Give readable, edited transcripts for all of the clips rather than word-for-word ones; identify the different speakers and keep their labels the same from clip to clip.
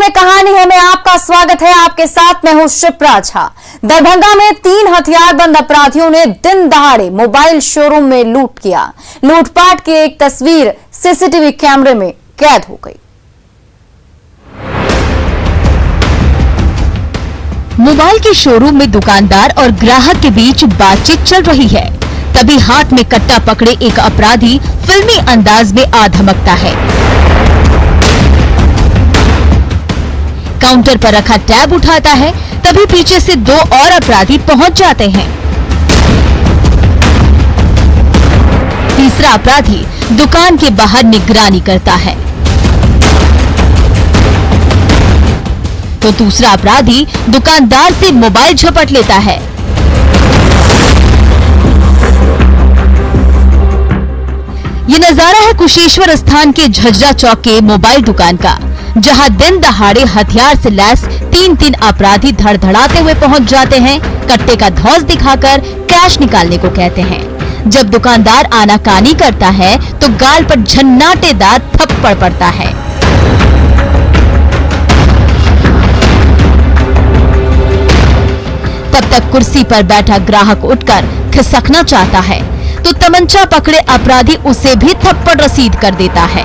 Speaker 1: में कहानी है में आपका स्वागत है। आपके साथ मैं हूं शिप्रा झा। दरभंगा में 3 हथियारबंद अपराधियों ने दिन दहाड़े मोबाइल शोरूम में लूट किया। लूटपाट की एक तस्वीर सीसीटीवी कैमरे में कैद हो गई।
Speaker 2: मोबाइल के शोरूम में दुकानदार और ग्राहक के बीच बातचीत चल रही है। तभी हाथ में कट्टा पकड़े एक अपराधी फिल्मी अंदाज में आ धमकता है। काउंटर पर रखा टैब उठाता है। तभी पीछे से 2 और अपराधी पहुंच जाते हैं। तीसरा अपराधी दुकान के बाहर निगरानी करता है तो दूसरा अपराधी दुकानदार से मोबाइल झपट लेता है। ये नजारा है कुशेश्वर स्थान के झज्जरा चौक के मोबाइल दुकान का, जहां दिन दहाड़े हथियार से लैस 3 अपराधी धड़धड़ाते हुए पहुंच जाते हैं। कट्टे का धौंस दिखाकर कैश निकालने को कहते हैं। जब दुकानदार आनाकानी करता है तो गाल पर झन्नाटेदार थप्पड़ पड़ता है। तब तक कुर्सी पर बैठा ग्राहक उठकर खिसकना चाहता है तो तमंचा पकड़े अपराधी उसे भी थप्पड़ रसीद कर देता है।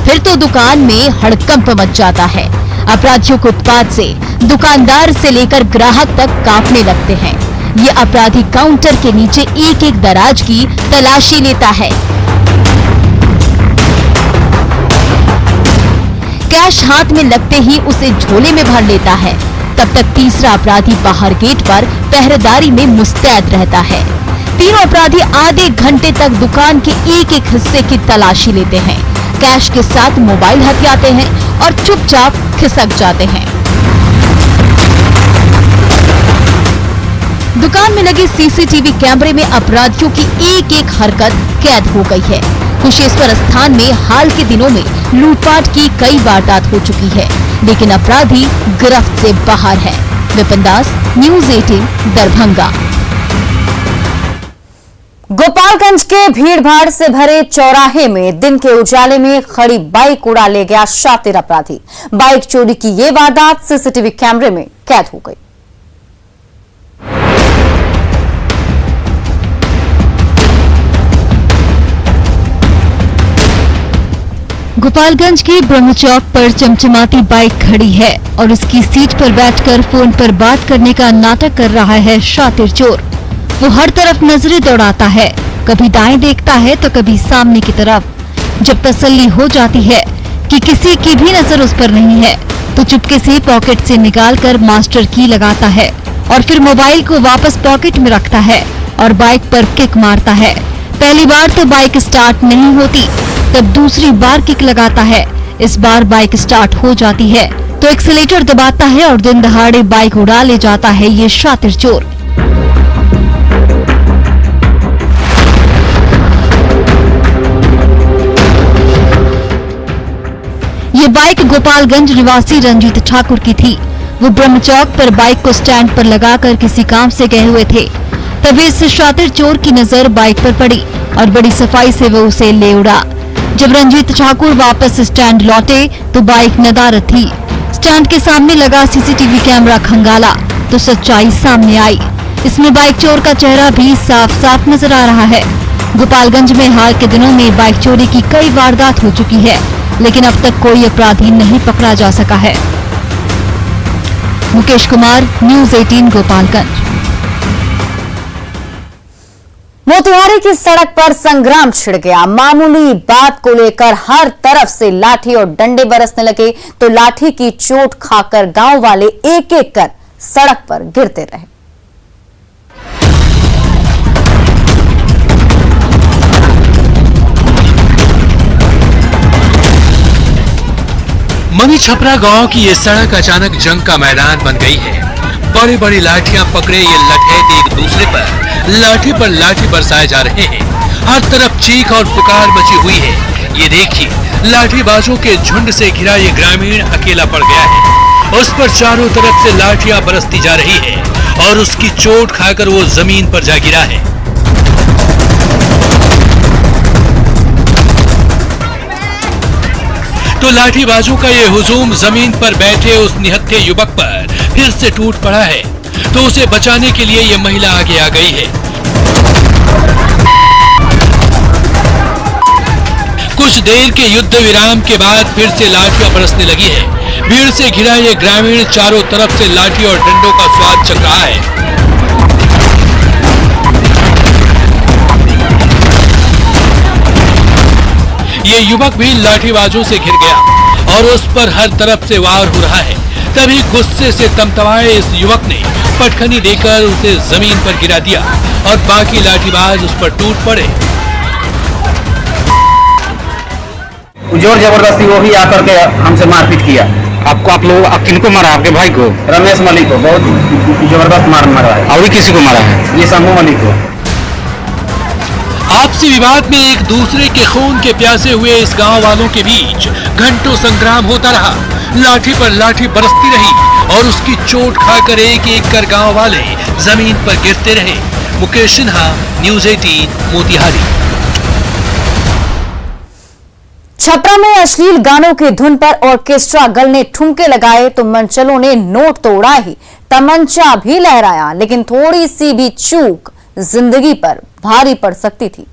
Speaker 2: फिर तो दुकान में हड़कंप मच जाता है। अपराधियों के उत्पात से दुकानदार से लेकर ग्राहक तक कांपने लगते हैं। ये अपराधी काउंटर के नीचे एक दराज की तलाशी लेता है। कैश हाथ में लगते ही उसे झोले में भर लेता है। तब तक तीसरा अपराधी बाहर गेट पर पहरेदारी में मुस्तैद रहता है। तीनों अपराधी आधे घंटे तक दुकान के एक हिस्से की तलाशी लेते हैं, कैश के साथ मोबाइल हथियाते हैं और चुपचाप खिसक जाते हैं। दुकान में लगे सीसीटीवी कैमरे में अपराधियों की एक हरकत कैद हो गई है। कुशेश्वर स्थान में हाल के दिनों में लूटपाट की कई वारदात हो चुकी है, लेकिन अपराधी गिरफ्त से बाहर है। विपिन दास, न्यूज़ 18, दरभंगा।
Speaker 1: गोपालगंज के भीड़भाड़ से भरे चौराहे में दिन के उजाले में खड़ी बाइक उड़ा ले गया शातिर अपराधी। बाइक चोरी की ये वारदात सीसीटीवी कैमरे में कैद हो गई।
Speaker 2: गोपालगंज के ब्रह्म चौक पर चमचमाती बाइक खड़ी है और उसकी सीट पर बैठकर फोन पर बात करने का नाटक कर रहा है शातिर चोर। वो हर तरफ नजरें दौड़ाता है, कभी दाएं देखता है तो कभी सामने की तरफ। जब तसल्ली हो जाती है कि किसी की भी नजर उस पर नहीं है तो चुपके से पॉकेट से निकालकर मास्टर की लगाता है और फिर मोबाइल को वापस पॉकेट में रखता है और बाइक पर किक मारता है। पहली बार तो बाइक स्टार्ट नहीं होती, तब दूसरी बार किक लगाता है। इस बार बाइक स्टार्ट हो जाती है तो एक्सीलेटर दबाता है और दिन दहाड़े बाइक उड़ा ले जाता है ये शातिर चोर। ये बाइक गोपालगंज निवासी रंजीत ठाकुर की थी। वो ब्रह्म चौक पर बाइक को स्टैंड पर लगाकर किसी काम से गए हुए थे। तभी इस शातिर चोर की नजर बाइक पर पड़ी और बड़ी सफाई से वो उसे ले उड़ा। जब रंजीत ठाकुर वापस स्टैंड लौटे तो बाइक नदारद थी। स्टैंड के सामने लगा सीसीटीवी कैमरा खंगाला तो सच्चाई सामने आई। इसमें बाइक चोर का चेहरा भी साफ साफ नजर आ रहा है। गोपालगंज में हाल के दिनों में बाइक चोरी की कई वारदात हो चुकी है, लेकिन अब तक कोई अपराधी नहीं पकड़ा जा सका है। मुकेश कुमार, न्यूज़ 18, गोपालगंज।
Speaker 1: मोतिहारी की सड़क पर संग्राम छिड़ गया। मामूली बात को लेकर हर तरफ से लाठी और डंडे बरसने लगे तो लाठी की चोट खाकर गांव वाले एक कर सड़क पर गिरते रहे।
Speaker 3: मनी छपरा गांव की ये सड़क अचानक जंग का मैदान बन गई है। बड़ी बड़ी लाठियां पकड़े ये लठैत एक दूसरे पर लाठी बरसाए जा रहे हैं। हर तरफ चीख और पुकार मची हुई है। ये देखिए, लाठीबाजों के झुंड से घिरा ये ग्रामीण अकेला पड़ गया है। उस पर चारों तरफ से लाठियां बरसती जा रही है और उसकी चोट खाकर वो जमीन पर जा गिरा है। तो लाठीबाजों का ये हुजूम जमीन पर बैठे उस निहत्थे युवक पर फिर से टूट पड़ा है, तो उसे बचाने के लिए ये महिला आगे आ गई है। कुछ देर के युद्ध विराम के बाद फिर से लाठियां बरसने लगी है। भीड़ से घिरा ये ग्रामीण चारों तरफ से लाठी और डंडों का स्वाद चख रहा है। ये युवक भी लाठीबाजों से घिर गया और उस पर हर तरफ से वार हो रहा है। तभी गुस्से से तमतमाए इस युवक ने पटखनी देकर उसे जमीन पर गिरा दिया और बाकी लाठीबाज उस पर टूट पड़े।
Speaker 4: जोर जबरदस्ती वो भी आकर के हमसे मारपीट किया।
Speaker 5: आप किनको मारा? आपके भाई को?
Speaker 4: रमेश मलिक को बहुत जबरदस्त मारा है।
Speaker 5: और किसी को मारा है?
Speaker 4: ये शंभू मलिक को।
Speaker 3: आपसी विवाद में एक दूसरे के खून के प्यासे हुए इस गांव वालों के बीच घंटों संग्राम होता रहा। लाठी पर लाठी बरसती रही और उसकी चोट खाकर एक एक कर गांव वाले जमीन पर गिरते रहे। मुकेश सिन्हा, न्यूज़ 18, मोतिहारी।
Speaker 1: छपरा में अश्लील गानों की धुन पर ऑर्केस्ट्रा गल ने ठुमके लगाए तो मंचलों ने नोट तोड़ा ही तमंचा भी लहराया, लेकिन थोड़ी सी भी चूक जिंदगी पर भारी पड़ सकती थी।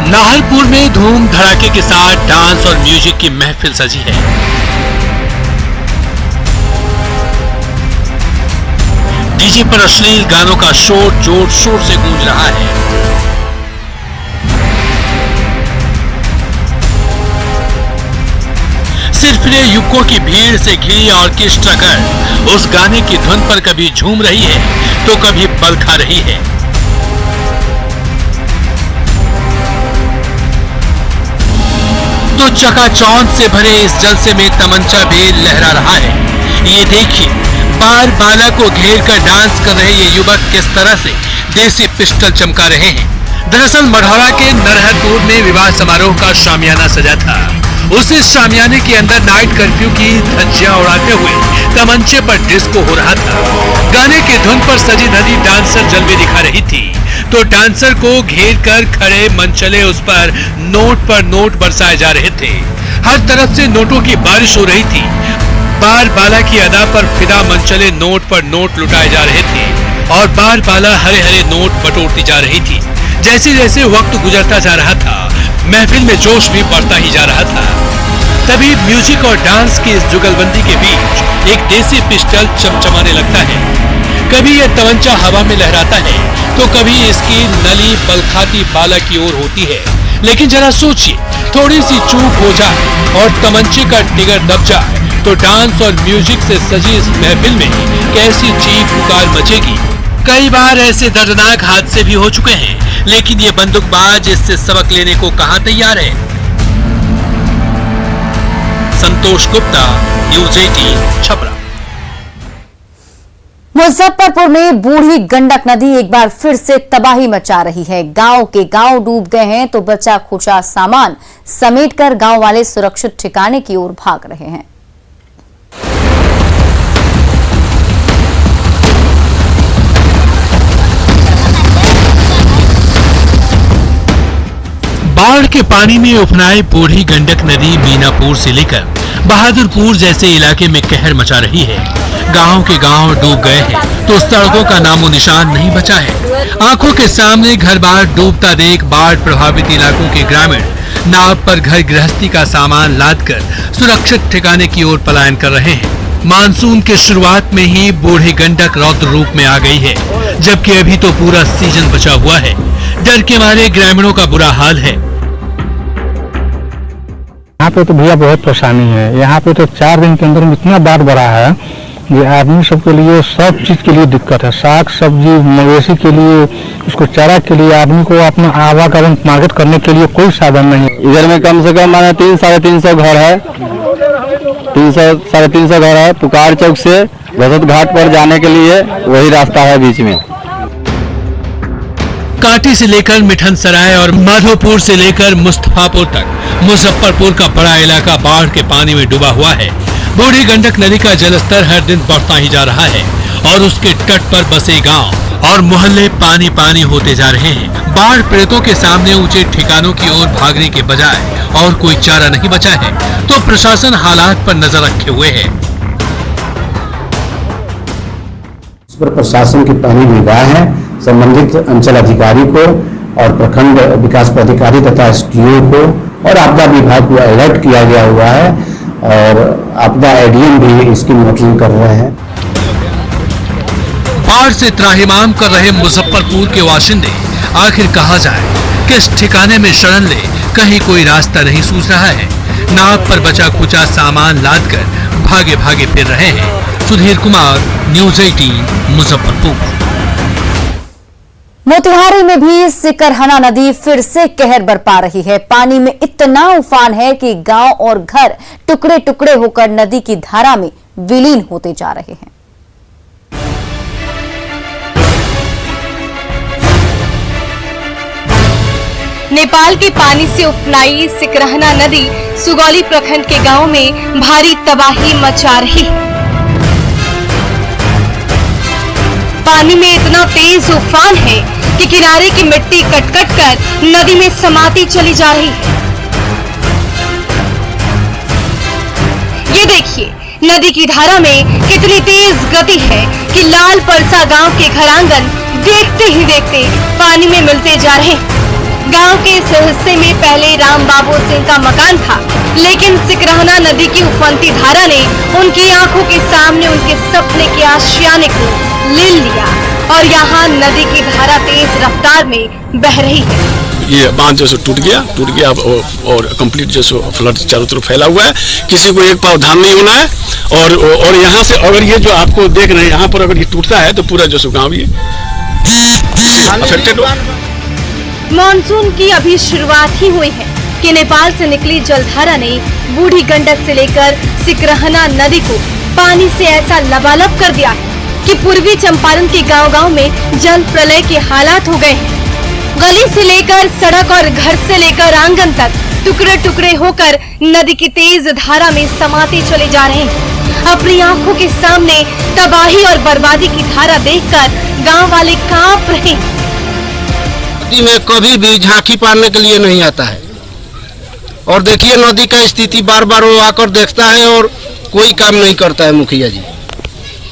Speaker 3: नाहरपुर में धूम धड़ाके के साथ डांस और म्यूजिक की महफिल सजी है। डीजे पर अश्लील गानों का शोर जोर शोर से गूंज रहा है। सिर्फ ने युवकों की भीड़ से घिरी ऑर्केस्ट्रा कर उस गाने की धुन पर कभी झूम रही है तो कभी पल खा रही है। तो चकाचौंध से भरे इस जलसे में तमंचा भी लहरा रहा है। ये देखिए, बार बाला को घेर कर डांस कर रहे ये युवक किस तरह से देसी पिस्टल चमका रहे हैं। दरअसल मढ़ौरा के नरहरपुर में विवाह समारोह का शामियाना सजा था। उसी शामियाने के अंदर नाइट कर्फ्यू की धज्जियां उड़ाते हुए तमंचे पर डिस्को हो रहा था। गाने की धुन पर सजी धजी डांसर जलवे दिखा रही थी तो डांसर को घेर कर खड़े मनचले उस पर नोट बरसाए जा रहे थे। हर तरफ से नोटों की बारिश हो रही थी। बार बाला की अदा पर फिदा मनचले नोट पर नोट लुटाए जा रहे थे और बार बाला हरे हरे नोट बटोरती जा रही थी। जैसे जैसे वक्त गुजरता जा रहा था, महफिल में जोश भी बढ़ता ही जा रहा था। तभी म्यूजिक और डांस की इस जुगलबंदी के बीच एक देसी पिस्टल चमचमाने लगता है। कभी यह तमंचा हवा में लहराता है तो कभी इसकी नली बलखाती बाला की ओर होती है। लेकिन जरा सोचिए, थोड़ी सी चूक हो जाए और तमंचे का टिगर दब जाए तो डांस और म्यूजिक से सजी इस महफिल में कैसी चीख पुकार मचेगी। कई बार ऐसे दर्दनाक हादसे भी हो चुके हैं, लेकिन ये बंदूकबाज इससे सबक लेने को कहां तैयार है। संतोष गुप्ता, न्यूज़ 18, छपरा।
Speaker 1: मुजफ्फरपुर में बूढ़ी गंडक नदी एक बार फिर से तबाही मचा रही है। गांव के गांव डूब गए हैं तो बचा खुचा सामान समेटकर गांव वाले सुरक्षित ठिकाने की ओर भाग रहे हैं।
Speaker 3: बाढ़ के पानी में उफनाई बूढ़ी गंडक नदी मीनापुर से लेकर बहादुरपुर जैसे इलाके में कहर मचा रही है। गांव के गांव डूब गए हैं तो सड़कों का नामो निशान नहीं बचा है। आंखों के सामने घर बार डूबता देख बाढ़ प्रभावित इलाकों के ग्रामीण नाव पर घर गृहस्थी का सामान लादकर सुरक्षित ठिकाने की ओर पलायन कर रहे हैं। मानसून के शुरुआत में ही बूढ़ी गंडक रौद्र रूप में आ गई है, जबकि अभी तो पूरा सीजन बचा हुआ है। डर के मारे ग्रामीणों का बुरा हाल है।
Speaker 5: यहाँ पे तो भैया बहुत परेशानी है। यहाँ पे तो 4 दिन के अंदर इतना बाढ़ बढ़ा है, ये आदमी सबके लिए सब चीज के लिए दिक्कत है। साग सब्जी मवेशी के लिए, उसको चारा के लिए, आदमी को अपना आवागमन मार्केट करने के लिए कोई साधन नहीं।
Speaker 4: इधर में कम से कम माना 300-350 घर है, 300-350 घर है। पुकार चौक से भसत घाट पर जाने के लिए वही रास्ता है बीच में।
Speaker 3: काटी से लेकर मिठन सराय और माधोपुर से लेकर मुस्तफापुर तक मुजफ्फरपुर का बड़ा इलाका बाढ़ के पानी में डूबा हुआ है। बूढ़ी गंडक नदी का जलस्तर हर दिन बढ़ता ही जा रहा है और उसके तट पर बसे गांव और मोहल्ले पानी पानी होते जा रहे हैं। बाढ़ पीड़ितों के सामने ऊंचे ठिकानों की ओर भागने के बजाय और कोई चारा नहीं बचा है, तो प्रशासन हालात पर नजर रखे हुए है।
Speaker 6: इस पर प्रशासन की पैनी निगाह है। संबंधित अंचल अधिकारी को और प्रखंड विकास पदाधिकारी तथा एसडीओ को और आपदा विभाग को अलर्ट किया गया हुआ है और आपदा एडीएम भी इसकी मॉनिटरिंग कर रहे हैं।
Speaker 3: बाढ़ से त्राहिमाम कर रहे मुजफ्फरपुर के बाशिंदे आखिर कहा जाए किस ठिकाने में शरण ले, कहीं कोई रास्ता नहीं सूझ रहा है। नाव पर बचा कुचा सामान लादकर भागे भागे फिर रहे हैं। सुधीर कुमार, न्यूज़ 18 मुजफ्फरपुर।
Speaker 1: मोतिहारी में भी सिकरहना नदी फिर से कहर बरपा रही है। पानी में इतना उफान है कि गांव और घर टुकड़े टुकड़े होकर नदी की धारा में विलीन होते जा रहे हैं।
Speaker 7: नेपाल के पानी से उफनाई सिकरहना नदी सुगौली प्रखंड के गांव में भारी तबाही मचा रही है। पानी में इतना तेज उफान है कि किनारे की मिट्टी कट-कट कर नदी में समाती चली जा रही है। ये देखिए नदी की धारा में कितनी तेज गति है कि लाल परसा गांव के घरांगन देखते ही देखते पानी में मिलते जा रहे हैं। गांव के इस हिस्से में पहले राम बाबू सिंह का मकान था, लेकिन सिकरहना नदी की उफनती धारा ने उनकी आंखों के सामने उनके सपने के आशियाने को ले लिया और यहाँ नदी की धारा तेज रफ्तार में बह रही है।
Speaker 8: ये बांध जैसे टूट गया और कंप्लीट जैसे फ्लड चारों तरफ फैला हुआ है। किसी को एक पाव धान नहीं होना है और यहाँ से अगर ये जो आपको देख रहे हैं यहाँ पर अगर ये टूटता है तो पूरा जैसे गाँव ये अफेक्टेड हुआ।
Speaker 7: मानसून की अभी शुरुआत ही हुई है कि नेपाल से निकली जलधारा ने बूढ़ी गंडक से लेकर सिकरहना नदी को पानी से ऐसा लबालब कर दिया है कि पूर्वी चंपारण के गांव-गांव में जल प्रलय के हालात हो गए हैं। गली से लेकर सड़क और घर से लेकर आंगन तक टुकड़े टुकड़े होकर नदी की तेज धारा में समाते चले जा रहे हैं। अपनी आंखों के सामने तबाही और बर्बादी की धारा देखकर गांव वाले कांप रहे हैं।
Speaker 9: नदी में कभी भी झांकी पारने के लिए नहीं आता है और देखिए नदी का स्थिति बार बार वो आकर देखता है और कोई काम नहीं करता है मुखिया जी।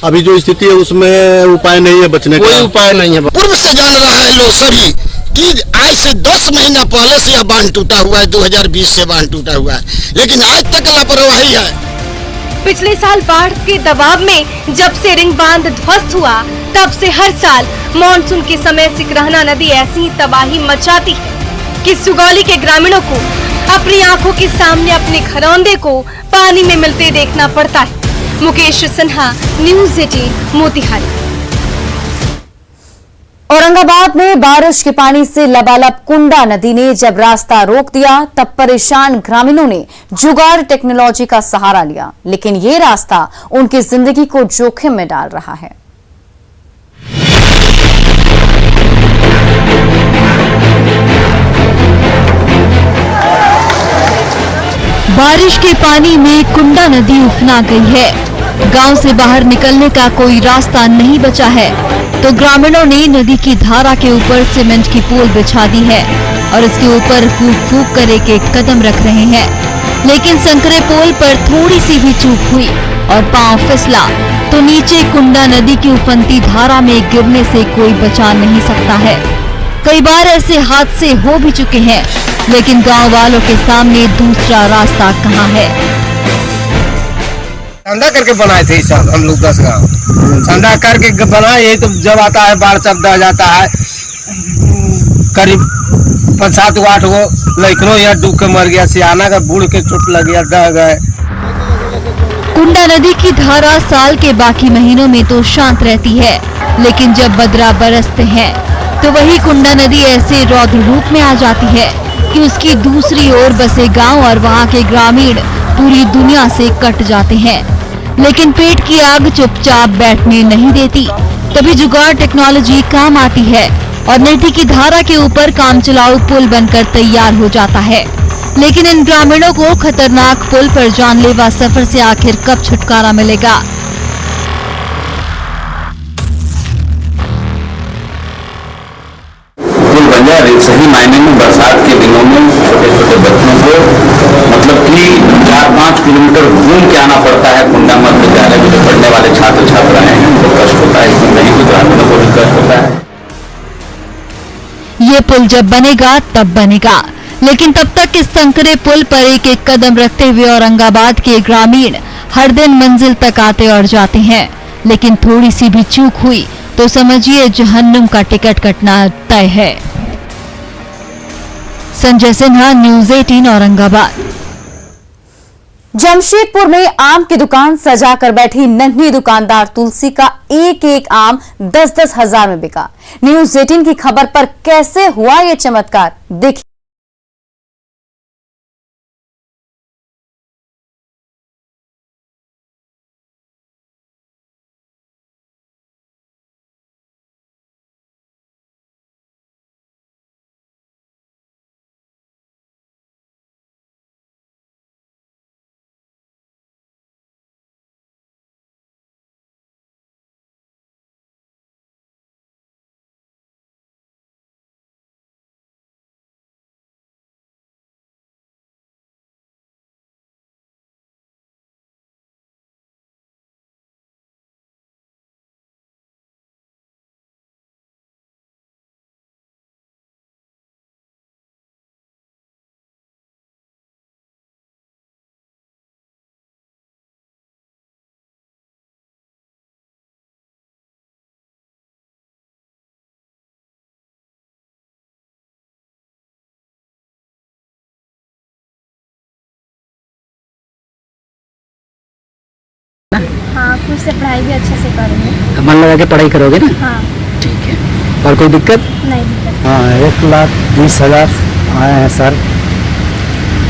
Speaker 10: अभी जो स्थिति है उसमें उपाय नहीं है बचने का,
Speaker 9: कोई उपाय नहीं है।
Speaker 11: पूर्व से जान रहा है लोग सभी कि आज से 10 महीना पहले से यह बांध टूटा हुआ है, 2020 से बांध टूटा हुआ है, लेकिन आज तक लापरवाही है।
Speaker 7: पिछले साल बाढ़ के दबाव में जब से रिंग बांध ध्वस्त हुआ तब से हर साल मानसून के समय सिकरहना नदी ऐसी तबाही मचाती है कि सुगौली के ग्रामीणों को अपनी आंखों के सामने अपने घरौंदे को पानी में मिलते देखना पड़ता है। मुकेश सिन्हा, न्यूज़ 18 मोतिहारी।
Speaker 1: औरंगाबाद में बारिश के पानी से लबालब कुंडा नदी ने जब रास्ता रोक दिया तब परेशान ग्रामीणों ने जुगाड़ टेक्नोलॉजी का सहारा लिया, लेकिन ये रास्ता उनकी जिंदगी को जोखिम में डाल रहा है।
Speaker 2: बारिश के पानी में कुंडा नदी उफना गई है। गांव से बाहर निकलने का कोई रास्ता नहीं बचा है, तो ग्रामीणों ने नदी की धारा के ऊपर सीमेंट की पोल बिछा दी है और इसके ऊपर फूंक फूंक कर एक कदम रख रहे हैं। लेकिन संकरे पोल पर थोड़ी सी भी चूक हुई और पांव फिसला तो नीचे कुंडा नदी की उफनती धारा में गिरने से कोई बचा नहीं सकता है। कई बार ऐसे हादसे हो भी चुके हैं, लेकिन गांव वालों के सामने दूसरा रास्ता कहां है।
Speaker 9: संदा करके बनाए थे सब हम लोग 10 गाँव संदा करके बनाए। यही तो जब आता है बाढ़ शब्द आ जाता है, करीब 5-7-8 गो लड़कों यहाँ डूब के मर गया, सियाना का बूढ़ के चोट लग गया, दह गए।
Speaker 2: कुंडा नदी की धारा साल के बाकी महीनों में तो शांत रहती है, लेकिन जब बदरा बरसते हैं तो वही कुंडा नदी ऐसे रौद्र रूप में आ जाती है कि उसकी दूसरी ओर बसे गांव और वहां के ग्रामीण पूरी दुनिया से कट जाते हैं। लेकिन पेट की आग चुपचाप बैठने नहीं देती, तभी जुगाड़ टेक्नोलॉजी काम आती है और नदी की धारा के ऊपर काम चलाऊ पुल बनकर तैयार हो जाता है। लेकिन इन ग्रामीणों को खतरनाक पुल पर जानलेवा सफर से आखिर कब छुटकारा मिलेगा?
Speaker 6: पुल बन जाए सही मायने में बरसात के दिनों में छोटे छोटे बच्चों को मतलब कि 4-5 किलोमीटर घूम के आना पड़ता है। कुंडा मध्य विद्यालय में जो पढ़ने वाले छात्र छात्राएं हैं उनको कष्ट होता है, इसमें नहीं तो ग्रामीणों को भी कष्ट होता है।
Speaker 2: ये पुल जब बनेगा तब बनेगा, लेकिन तब तक इस संकरे पुल पर एक एक कदम रखते हुए औरंगाबाद के ग्रामीण हर दिन मंजिल तक आते और जाते हैं। लेकिन थोड़ी सी भी चूक हुई तो समझिए जहन्नुम का टिकट कटना तय है। संजय सिन्हा, न्यूज़ 18 औरंगाबाद।
Speaker 1: जमशेदपुर में आम की दुकान सजाकर बैठी नन्ही दुकानदार तुलसी का एक एक आम 10-10 हजार में बिका। न्यूज़ 18 की खबर पर कैसे हुआ ये चमत्कार, देखिए।
Speaker 12: हाँ, खुद से पढ़ाई भी अच्छे से करूँगी।
Speaker 13: मन लगा के पढ़ाई करोगे ना?
Speaker 12: हाँ।
Speaker 13: ठीक है। और कोई दिक्कत?
Speaker 12: नहीं दिक्कत।
Speaker 5: हाँ, 1,20,000 आए हैं सर।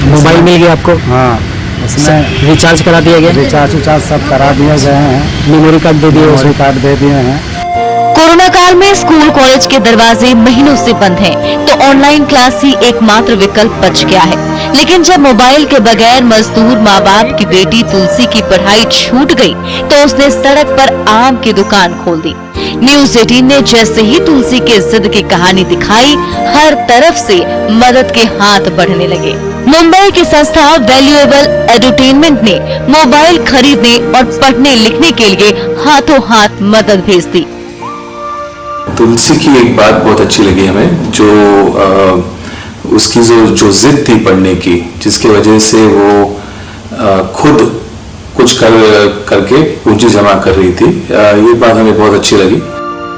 Speaker 13: मोबाइल मिल गया आपको?
Speaker 5: हाँ,
Speaker 13: उसमें रिचार्ज करा दिया गया?
Speaker 5: रिचार्ज सब करा दिए गए हैं।
Speaker 13: मेमोरी कार्ड दे दिए?
Speaker 5: मेमोरी कार्ड दे दिए हैं।
Speaker 2: कोरोना काल में स्कूल कॉलेज के दरवाजे महीनों से बंद हैं, तो ऑनलाइन क्लास ही एकमात्र विकल्प बच गया है। लेकिन जब मोबाइल के बगैर मजदूर माँ बाप की बेटी तुलसी की पढ़ाई छूट गई, तो उसने सड़क पर आम की दुकान खोल दी। न्यूज़ 18 ने जैसे ही तुलसी के जिद की कहानी दिखाई, हर तरफ से मदद के हाथ बढ़ने लगे। मुंबई की संस्था वैल्यूएबल एडुटेनमेंट ने मोबाइल खरीदने और पढ़ने लिखने के लिए हाथों हाथ मदद भेज दी।
Speaker 14: तुलसी की एक बात बहुत अच्छी लगी हमें, जो उसकी जो जिद थी पढ़ने की, जिसकी वजह से वो खुद कुछ करके पूंजी जमा कर रही थी, ये बात हमें बहुत अच्छी लगी।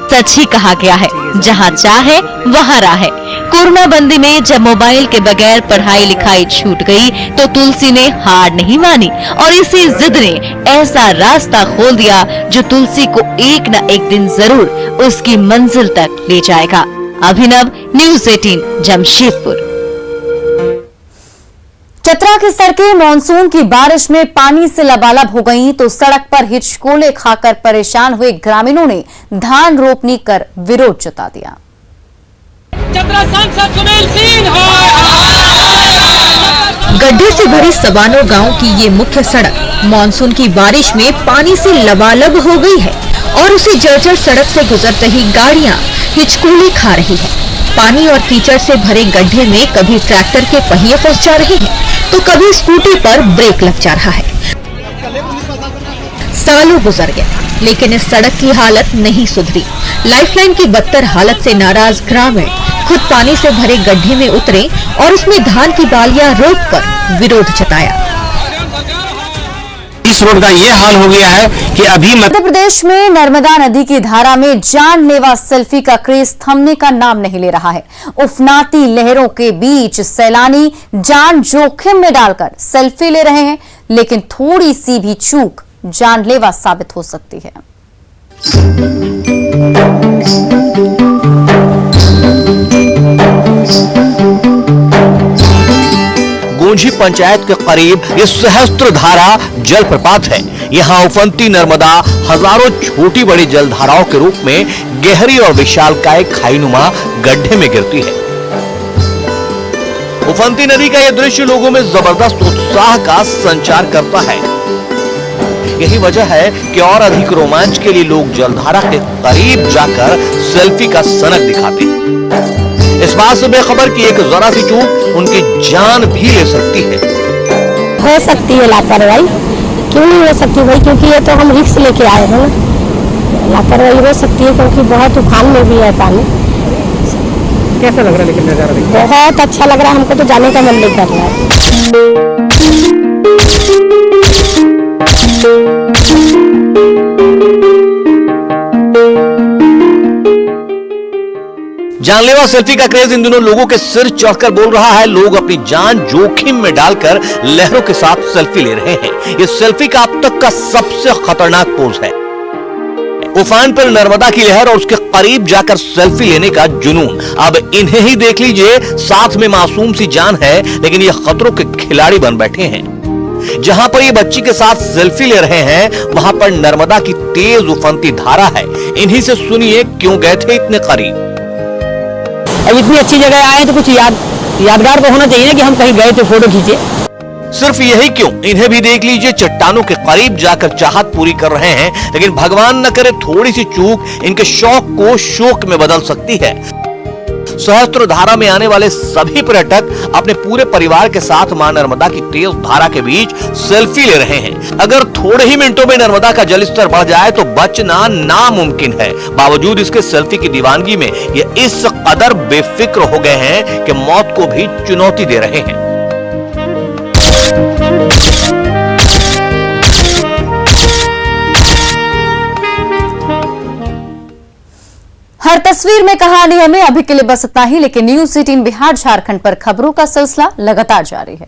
Speaker 2: सच ही कहा गया है, जहाँ चाहे वहाँ राह है। कोरोना बंदी में जब मोबाइल के बगैर पढ़ाई लिखाई छूट गई, तो तुलसी ने हार नहीं मानी और इसी जिद ने ऐसा रास्ता खोल दिया जो तुलसी को एक न एक दिन जरूर उसकी मंजिल तक ले जाएगा। अभिनव, न्यूज़ 18 जमशेदपुर।
Speaker 1: चतरा की सड़कें मानसून की बारिश में पानी से लबालब हो गईं, तो सड़क पर हिचकोले खाकर परेशान हुए ग्रामीणों ने धान रोपनी कर विरोध जता दिया।
Speaker 15: चतरा सांसद सुनील सिंह।
Speaker 16: गड्ढे से भरी सबानो गांव की ये मुख्य सड़क मानसून की बारिश में पानी से लबालब हो गई है और उसी जर्जर सड़क से गुजर रही गाड़ियां हिचकोले खा रही है। पानी और कीचड़ से भरे गड्ढे में कभी ट्रैक्टर के पहिए फंस जा रहे हैं, तो कभी स्कूटी पर ब्रेक लग जा रहा है। सालों गुजर गए, लेकिन इस सड़क की हालत नहीं सुधरी। लाइफलाइन की बदतर हालत से नाराज ग्रामीण खुद पानी से भरे गड्ढे में उतरे और उसमें धान की बालियां रोपकर विरोध जताया।
Speaker 17: इस रोड का ये हाल हो गया है कि अभी
Speaker 1: मध्य प्रदेश में नर्मदा नदी की धारा में जानलेवा सेल्फी का क्रेज थमने का नाम नहीं ले रहा है। उफनाती लहरों के बीच सैलानी जान जोखिम में डालकर सेल्फी ले रहे हैं, लेकिन थोड़ी सी भी चूक जानलेवा साबित हो सकती है।
Speaker 17: गूंजी पंचायत के करीब ये सहस्त्रधारा जलप्रपात है। यहाँ उफनती नर्मदा हजारों छोटी बड़ी जलधाराओं के रूप में गहरी और विशालकाय खाईनुमा गड्ढे में गिरती है। उफनती नदी का यह दृश्य लोगों में जबरदस्त उत्साह का संचार करता है। यही वजह है कि और अधिक रोमांच के लिए लोग जलधारा के करीब जाकर सेल्फी का सनक दिखाते हैं। इस बात से बेखबर कि एक जरा सी चूक उनकी जान भी ले सकती है।
Speaker 18: हो सकती है लापरवाही, क्यों नहीं हो सकती भाई, क्योंकि ये तो हम रिस्क लेके आए हैं ना। लापरवाही हो सकती है क्योंकि बहुत उफान में भी है पानी।
Speaker 13: कैसा लग रहा है लेकिन नजारा देखकर?
Speaker 18: बहुत अच्छा लग रहा है, हमको तो जाने का मन नहीं कर रहा है।
Speaker 17: जानलेवा सेल्फी का क्रेज इन दिनों लोगों के सिर चढ़कर बोल रहा है। लोग अपनी जान जोखिम में डालकर लहरों के साथ सेल्फी ले रहे हैं। ये सेल्फी का अब तक का सबसे खतरनाक पोज है। उफान पर नर्मदा की लहर और उसके करीब जाकर सेल्फी लेने का जुनून। अब इन्हें ही देख लीजिए, साथ में मासूम सी जान है, लेकिन ये खतरों के खिलाड़ी बन बैठे हैं। जहां पर ये बच्ची के साथ सेल्फी ले रहे हैं, वहां पर नर्मदा की तेज उफनती धारा है। इन्हीं से सुनिए क्यों गए थे इतने करीब।
Speaker 13: अब इतनी अच्छी जगह आए तो कुछ यादगार तो होना चाहिए कि हम कहीं गए थे, फोटो खींचे।
Speaker 17: सिर्फ यही क्यों, इन्हें भी देख लीजिए, चट्टानों के करीब जाकर चाहत पूरी कर रहे हैं। लेकिन भगवान न करे थोड़ी सी चूक इनके शौक को शोक में बदल सकती है। सहस्त्र धारा में आने वाले सभी पर्यटक अपने पूरे परिवार के साथ मां नर्मदा की तेज धारा के बीच सेल्फी ले रहे हैं। अगर थोड़े ही मिनटों में नर्मदा का जलस्तर बढ़ जाए तो बचना नामुमकिन है। बावजूद इसके सेल्फी की दीवानगी में ये इस कदर बेफिक्र हो गए हैं कि मौत को भी चुनौती दे रहे हैं।
Speaker 1: हर तस्वीर में कहानी है। अभी के लिए बस इतना ही, लेकिन न्यूज़ 18 बिहार झारखंड पर खबरों का सिलसिला लगातार जारी है।